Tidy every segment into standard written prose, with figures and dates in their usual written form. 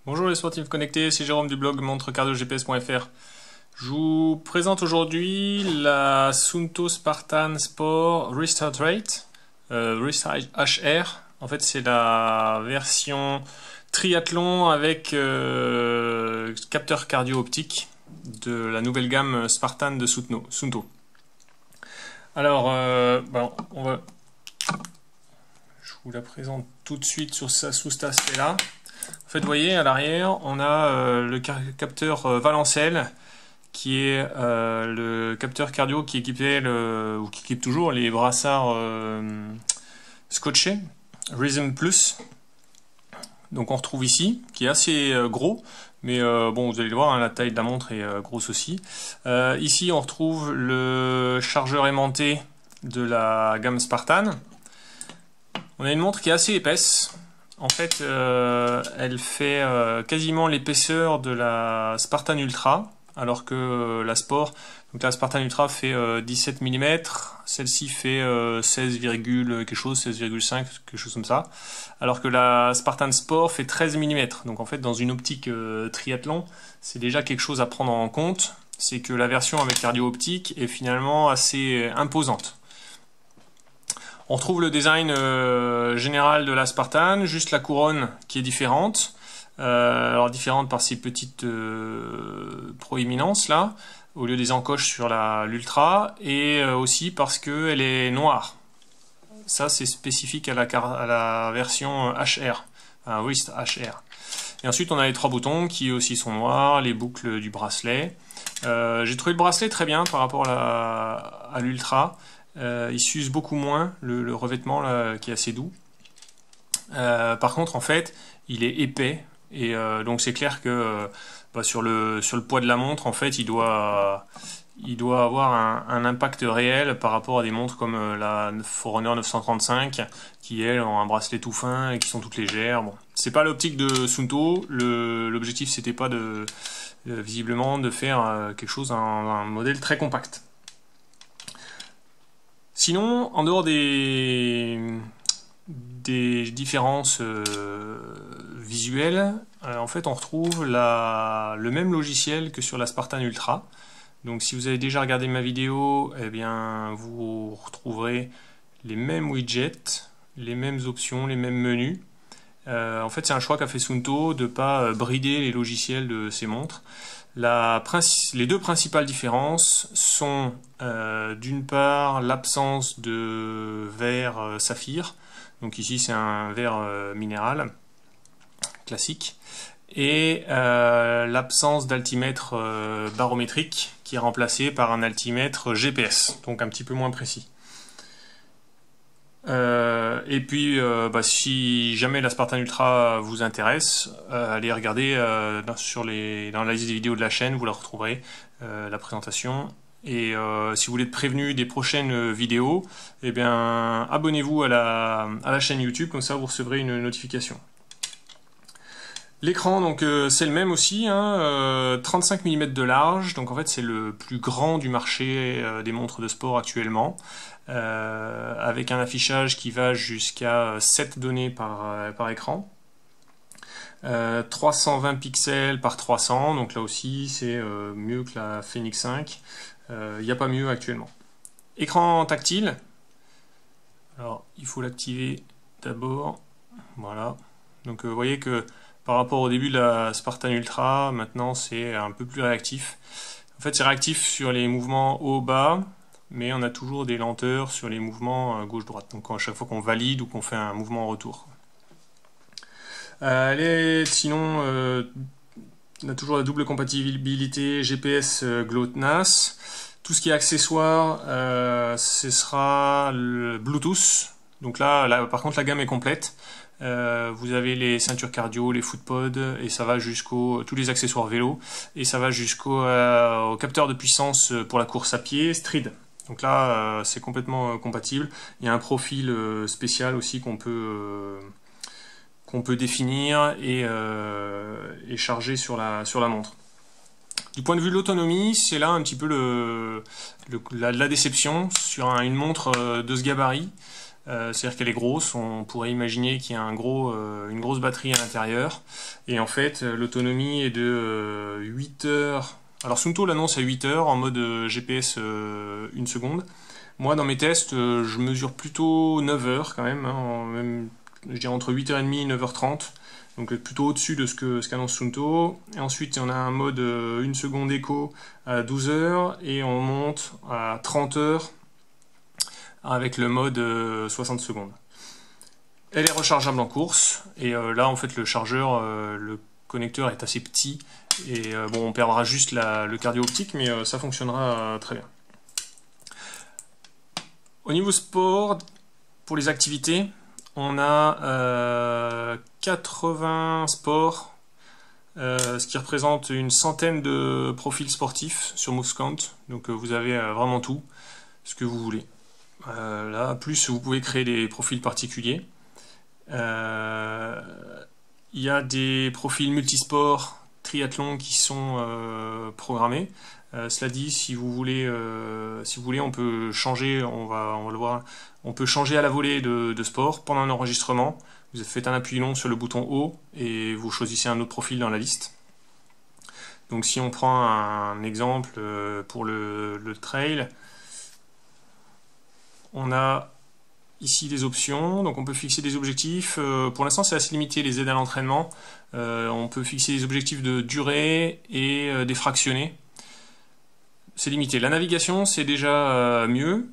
Bonjour les sportifs connectés, c'est Jérôme du blog montrecardiogps.fr. Je vous présente aujourd'hui la Suunto Spartan Sport Restart Rate, Restart HR. En fait, c'est la version triathlon avec capteur cardio-optique de la nouvelle gamme Spartan de Suunto. Alors, je vous la présente tout de suite sous cet aspect-là. En fait, vous voyez, à l'arrière, on a le capteur Valencel, qui est le capteur cardio qui équipait ou qui équipe toujours les brassards scotchés, Rhythm Plus. Donc on retrouve ici, qui est assez gros, mais bon, vous allez le voir, hein, la taille de la montre est grosse aussi. Ici, on retrouve le chargeur aimanté de la gamme Spartan. On a une montre qui est assez épaisse. En fait, elle fait quasiment l'épaisseur de la Spartan Ultra, alors que la Sport, donc la Spartan Ultra fait 17 mm, celle-ci fait 16, quelque chose, 16,5, quelque chose comme ça, alors que la Spartan Sport fait 13 mm. Donc en fait, dans une optique triathlon, c'est déjà quelque chose à prendre en compte, c'est que la version avec cardio optique est finalement assez imposante. On retrouve le design général de la Spartan, juste la couronne qui est différente. Alors différente par ces petites proéminences là, au lieu des encoches sur l'Ultra, et aussi parce qu'elle est noire. Ça c'est spécifique à la version HR, Wrist HR. Et ensuite on a les trois boutons qui aussi sont noirs, les boucles du bracelet. J'ai trouvé le bracelet très bien par rapport à l'Ultra. Il s'use beaucoup moins, le revêtement là, qui est assez doux. Par contre, en fait, il est épais, et donc c'est clair que sur le poids de la montre, en fait, il doit avoir un impact réel par rapport à des montres comme la Forerunner 935, qui elles ont un bracelet tout fin et qui sont toutes légères. Bon, c'est pas l'optique de Suunto. L'objectif, c'était pas visiblement de faire quelque chose, un modèle très compact. Sinon, en dehors des différences visuelles, en fait on retrouve le même logiciel que sur la Spartan Ultra. Donc si vous avez déjà regardé ma vidéo, eh bien vous retrouverez les mêmes widgets, les mêmes options, les mêmes menus. En fait c'est un choix qu'a fait Suunto de ne pas brider les logiciels de ces montres. Les deux principales différences sont d'une part l'absence de verre saphir, donc ici c'est un verre minéral classique, et l'absence d'altimètre barométrique qui est remplacé par un altimètre GPS, donc un petit peu moins précis. Et puis, si jamais la Spartan Ultra vous intéresse, allez regarder dans la liste des vidéos de la chaîne, vous la retrouverez, la présentation. Et si vous voulez être prévenu des prochaines vidéos, eh bien, abonnez-vous à la chaîne YouTube, comme ça vous recevrez une notification. L'écran, donc c'est le même aussi, hein, 35 mm de large, donc en fait c'est le plus grand du marché des montres de sport actuellement, avec un affichage qui va jusqu'à 7 données par écran, 320 pixels par 300, donc là aussi c'est mieux que la Fenix 5, il n'y a pas mieux actuellement. Écran tactile, alors il faut l'activer d'abord, voilà, donc vous voyez que par rapport au début de la Spartan Ultra, maintenant c'est un peu plus réactif. En fait c'est réactif sur les mouvements haut-bas, mais on a toujours des lenteurs sur les mouvements gauche-droite, donc à chaque fois qu'on valide ou qu'on fait un mouvement en retour. Sinon, on a toujours la double compatibilité GPS GLONASS. Tout ce qui est accessoires, ce sera le Bluetooth. Donc là, par contre la gamme est complète. Vous avez les ceintures cardio, les footpods, et ça va tous les accessoires vélo, et ça va jusqu'au capteur de puissance pour la course à pied, Stryd. Donc là, c'est complètement compatible. Il y a un profil spécial aussi qu'on peut définir et charger sur la montre. Du point de vue de l'autonomie, c'est là un petit peu la déception sur une montre de ce gabarit. C'est-à-dire qu'elle est grosse, on pourrait imaginer qu'il y a une grosse batterie à l'intérieur. Et en fait, l'autonomie est de 8 heures. Alors Suunto l'annonce à 8 heures en mode GPS 1 seconde. Moi, dans mes tests, je mesure plutôt 9 heures quand même, hein, même je dirais entre 8h30 et 9h30. Donc plutôt au-dessus de ce qu'annonce Suunto. Et ensuite, on a un mode 1 seconde écho à 12 heures et on monte à 30 heures avec le mode 60 secondes. Elle est rechargeable en course et là en fait le chargeur, le connecteur est assez petit et bon on perdra juste le cardio optique mais ça fonctionnera très bien. Au niveau sport, pour les activités, on a 80 sports, ce qui représente une centaine de profils sportifs sur MovesCount. Donc vous avez vraiment tout, ce que vous voulez. Là, plus vous pouvez créer des profils particuliers. Il y a des profils multisports, triathlon qui sont programmés. Cela dit, si vous voulez, on peut changer, on va le voir, on peut changer à la volée de sport pendant un enregistrement. Vous faites un appui long sur le bouton haut et vous choisissez un autre profil dans la liste. Donc si on prend un exemple pour le trail, on a ici des options, donc on peut fixer des objectifs. Pour l'instant c'est assez limité les aides à l'entraînement. On peut fixer des objectifs de durée et des fractionnés. C'est limité. La navigation c'est déjà mieux,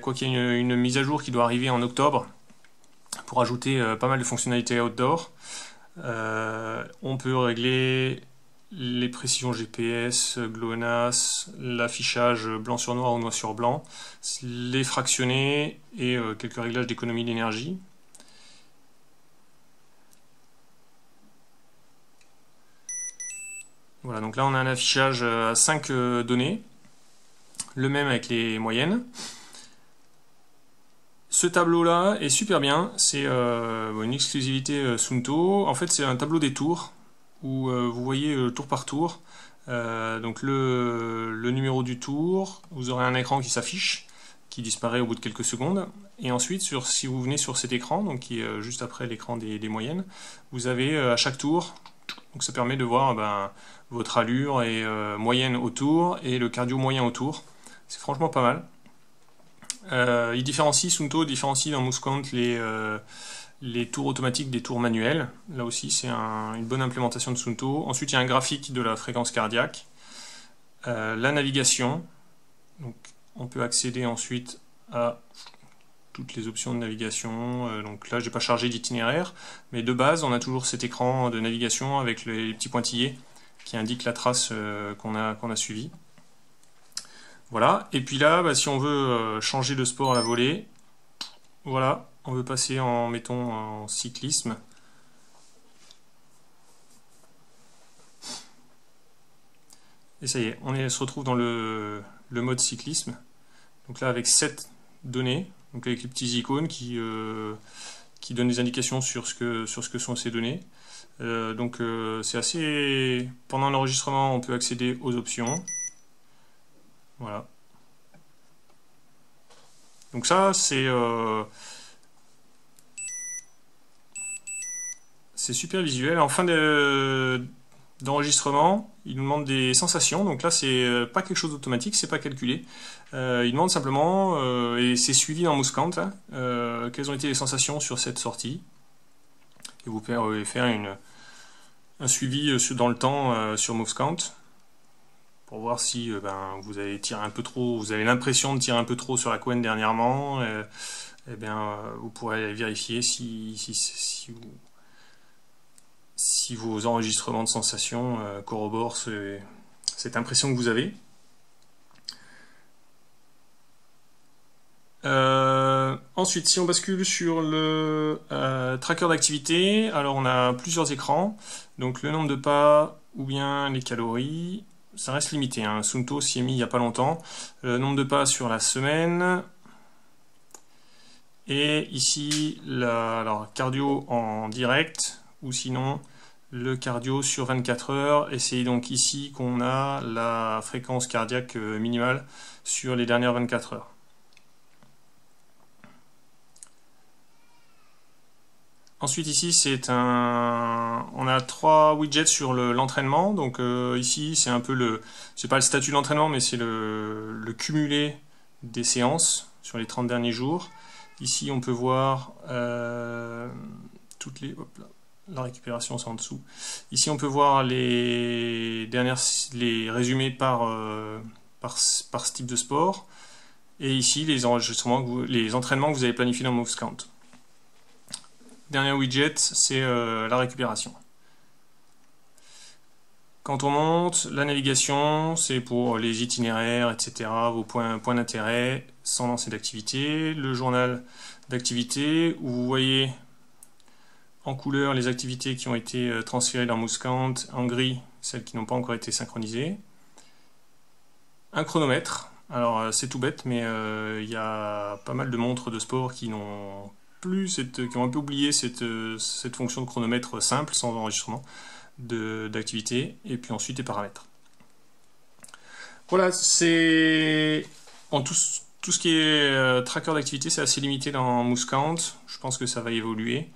quoi qu'il y ait une mise à jour qui doit arriver en octobre pour ajouter pas mal de fonctionnalités outdoor. On peut régler les précisions GPS, GLONASS, l'affichage blanc sur noir ou noir sur blanc, les fractionnés et quelques réglages d'économie d'énergie. Voilà, donc là on a un affichage à 5 données, le même avec les moyennes. Ce tableau-là est super bien, c'est une exclusivité Suunto. En fait, c'est un tableau des tours où vous voyez tour par tour. Donc le numéro du tour, vous aurez un écran qui s'affiche, qui disparaît au bout de quelques secondes. Et ensuite, si vous venez sur cet écran, donc qui est juste après l'écran des moyennes, vous avez à chaque tour, donc ça permet de voir votre allure et moyenne au tour et le cardio moyen au tour. C'est franchement pas mal. Suunto différencie dans MovesCount les tours automatiques des tours manuels. Là aussi, c'est une bonne implémentation de Suunto. Ensuite, il y a un graphique de la fréquence cardiaque. La navigation. Donc, on peut accéder ensuite à toutes les options de navigation. Donc là, je n'ai pas chargé d'itinéraire, mais de base, on a toujours cet écran de navigation avec les petits pointillés qui indiquent la trace qu'on a suivie. Voilà, et puis là, si on veut changer de sport à la volée, voilà, on veut passer mettons, en cyclisme. Et ça y est, on se retrouve dans le mode cyclisme. Donc là, avec 7 données, donc avec les petits icônes qui donnent des indications sur ce que sont ces données. Donc c'est assez... Pendant l'enregistrement, on peut accéder aux options. Voilà. Donc ça, c'est super visuel. En fin d'enregistrement, il nous demande des sensations. Donc là, c'est pas quelque chose d'automatique, c'est pas calculé. Il demande simplement, et c'est suivi dans MovesCount, hein, quelles ont été les sensations sur cette sortie. Et vous pouvez faire un suivi dans le temps sur MovesCount pour voir si vous avez tiré un peu trop, vous avez l'impression de tirer un peu trop sur la couenne dernièrement. Vous pourrez vérifier si vos enregistrements de sensations corroborent cette impression que vous avez. Ensuite, si on bascule sur le tracker d'activité, alors on a plusieurs écrans, donc le nombre de pas ou bien les calories, ça reste limité, hein. Suunto s'y est mis il n'y a pas longtemps, le nombre de pas sur la semaine, et ici, alors cardio en direct, ou sinon le cardio sur 24 heures, et c'est donc ici qu'on a la fréquence cardiaque minimale sur les dernières 24 heures. Ensuite ici on a 3 widgets sur l'entraînement. Donc ici c'est un peu c'est pas le statut de l'entraînement, mais c'est le cumulé des séances sur les 30 derniers jours. Ici on peut voir toutes les... Hop là, la récupération c'est en dessous. Ici on peut voir les résumés par ce type de sport. Et ici les entraînements que vous avez planifiés dans MovesCount. Dernier widget, c'est la récupération. Quand on monte, la navigation, c'est pour les itinéraires, etc., vos points d'intérêt, sans lancer d'activité. Le journal d'activité, où vous voyez en couleur les activités qui ont été transférées dans MovesCount, en gris, celles qui n'ont pas encore été synchronisées. Un chronomètre. Alors c'est tout bête, mais il y a pas mal de montres de sport qui n'ont plus qui ont un peu oublié cette fonction de chronomètre simple, sans enregistrement d'activité, et puis ensuite les paramètres. Voilà, c'est tout ce qui est tracker d'activité, c'est assez limité dans MovesCount. Je pense que ça va évoluer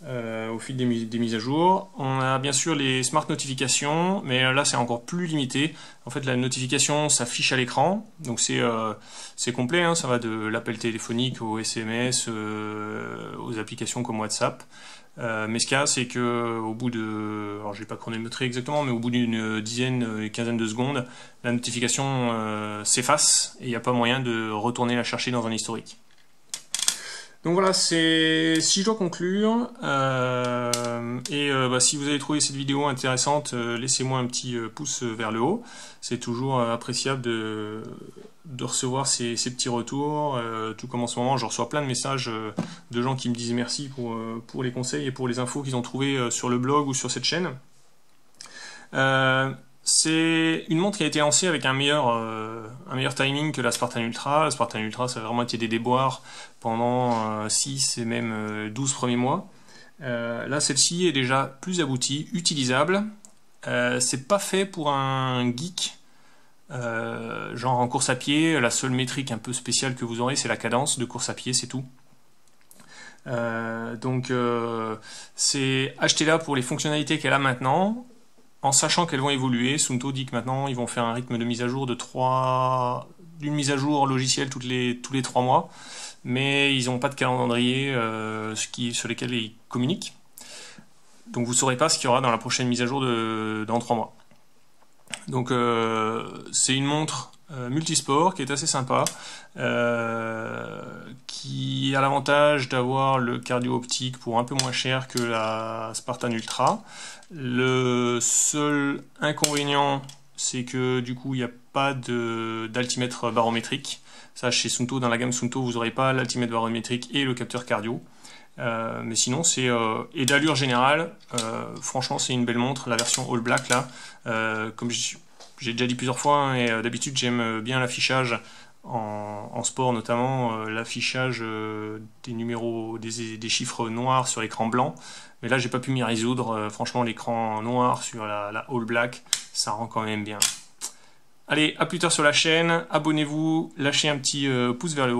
au fil des mises à jour. On a bien sûr les smart notifications, mais là c'est encore plus limité. En fait, la notification s'affiche à l'écran, donc c'est complet, hein, ça va de l'appel téléphonique aux SMS, aux applications comme WhatsApp. Mais ce qu'il y a, c'est que au bout de, alors je vais pas chronométrer exactement, mais au bout d'une quinzaine de secondes, la notification s'efface et il n'y a pas moyen de retourner la chercher dans un historique. Donc voilà, si je dois conclure, si vous avez trouvé cette vidéo intéressante, laissez-moi un petit pouce vers le haut. C'est toujours appréciable de recevoir ces petits retours. Tout comme en ce moment, je reçois plein de messages de gens qui me disent merci pour les conseils et pour les infos qu'ils ont trouvées sur le blog ou sur cette chaîne. C'est une montre qui a été lancée avec un meilleur timing que la Spartan Ultra. La Spartan Ultra, ça a vraiment été des déboires pendant 6 et même 12 premiers mois. Là, celle-ci est déjà plus aboutie, utilisable. C'est pas fait pour un geek, genre en course à pied. La seule métrique un peu spéciale que vous aurez, c'est la cadence de course à pied, c'est tout. C'est achetez-la pour les fonctionnalités qu'elle a maintenant, en sachant qu'elles vont évoluer. Suunto dit que maintenant ils vont faire un rythme de mise à jour d'une mise à jour logicielle tous les 3 mois, mais ils n'ont pas de calendrier sur lesquels ils communiquent. Donc vous ne saurez pas ce qu'il y aura dans la prochaine mise à jour dans 3 mois. Donc c'est une montre multisport qui est assez sympa, qui a l'avantage d'avoir le cardio optique pour un peu moins cher que la Spartan Ultra. Le seul inconvénient, c'est que du coup il n'y a pas d'altimètre barométrique. Ça, chez Suunto, dans la gamme Suunto, vous n'aurez pas l'altimètre barométrique et le capteur cardio. Mais sinon, et d'allure générale, franchement c'est une belle montre. La version All Black là, comme j'ai déjà dit plusieurs fois, hein, et d'habitude j'aime bien l'affichage en sport, notamment l'affichage des numéros, des chiffres noirs sur l'écran blanc. Mais là j'ai pas pu m'y résoudre. Franchement, l'écran noir sur la All Black, ça rend quand même bien. Allez, à plus tard sur la chaîne, abonnez-vous, lâchez un petit pouce vers le haut.